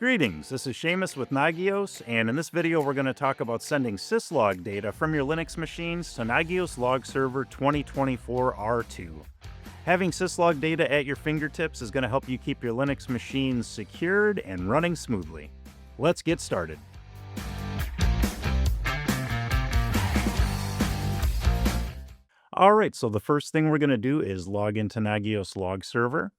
Greetings, this is Shamus with Nagios, and in this video we're going to talk about sending Syslog data from your Linux machines to Nagios Log Server 2024 R2. Having Syslog data at your fingertips is going to help you keep your Linux machines secured and running smoothly. Let's get started. Alright, so the first thing we're going to do is log into Nagios Log Server.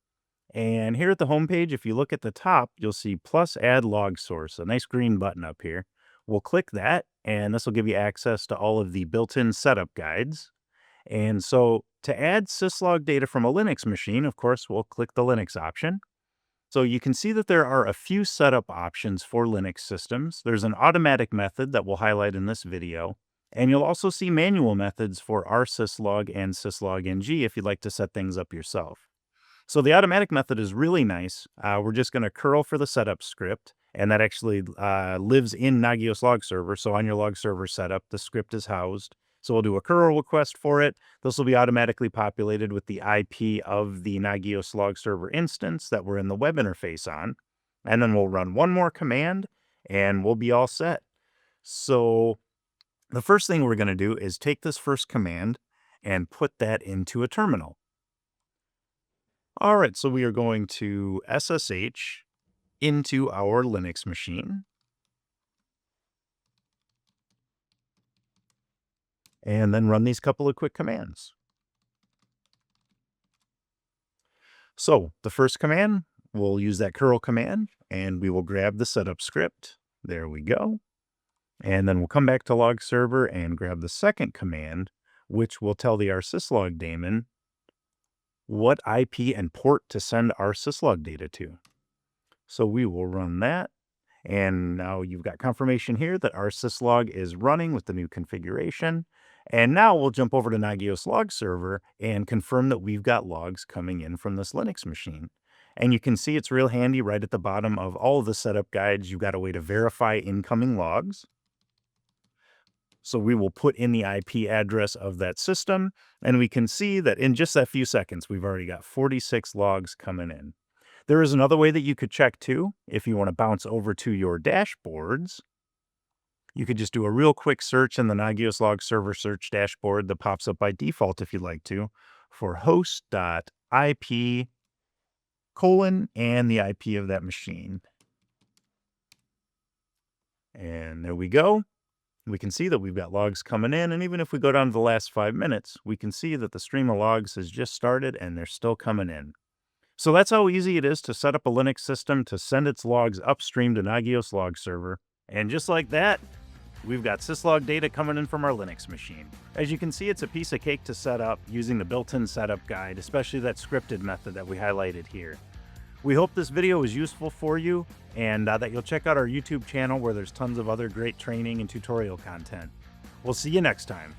And here at the homepage, if you look at the top, you'll see plus add log source, a nice green button up here. We'll click that, and this will give you access to all of the built-in setup guides. And so to add syslog data from a Linux machine, of course, we'll click the Linux option. So you can see that there are a few setup options for Linux systems. There's an automatic method that we'll highlight in this video. And you'll also see manual methods for rsyslog and syslog-ng if you'd like to set things up yourself. So the automatic method is really nice. We're just going to curl for the setup script, and that actually lives in Nagios Log Server. So on your log server setup, the script is housed. So we'll do a curl request for it. This will be automatically populated with the IP of the Nagios Log Server instance that we're in the web interface on. And then we'll run one more command, and we'll be all set. So the first thing we're going to do is take this first command and put that into a terminal. All right, so we are going to SSH into our Linux machine. And then run these couple of quick commands. So the first command, we'll use that curl command, and we will grab the setup script. There we go. And then we'll come back to log server and grab the second command, which will tell the rsyslog daemon what IP and port to send our syslog data to. So we will run that. And now you've got confirmation here that our syslog is running with the new configuration. And now we'll jump over to Nagios Log Server and confirm that we've got logs coming in from this Linux machine. And you can see it's real handy right at the bottom of all of the setup guides. You've got a way to verify incoming logs. So we will put in the IP address of that system, and we can see that in just that few seconds, we've already got 46 logs coming in. There is another way that you could check too. If you want to bounce over to your dashboards, you could just do a real quick search in the Nagios Log Server search dashboard that pops up by default if you'd like to, for host.ip:, and the IP of that machine. And there we go. We can see that we've got logs coming in, and even if we go down to the last 5 minutes, we can see that the stream of logs has just started and they're still coming in. So that's how easy it is to set up a Linux system to send its logs upstream to Nagios Log Server. And just like that, we've got syslog data coming in from our Linux machine. As you can see, it's a piece of cake to set up using the built-in setup guide, especially that scripted method that we highlighted here. We hope this video was useful for you, and that you'll check out our YouTube channel where there's tons of other great training and tutorial content. We'll see you next time.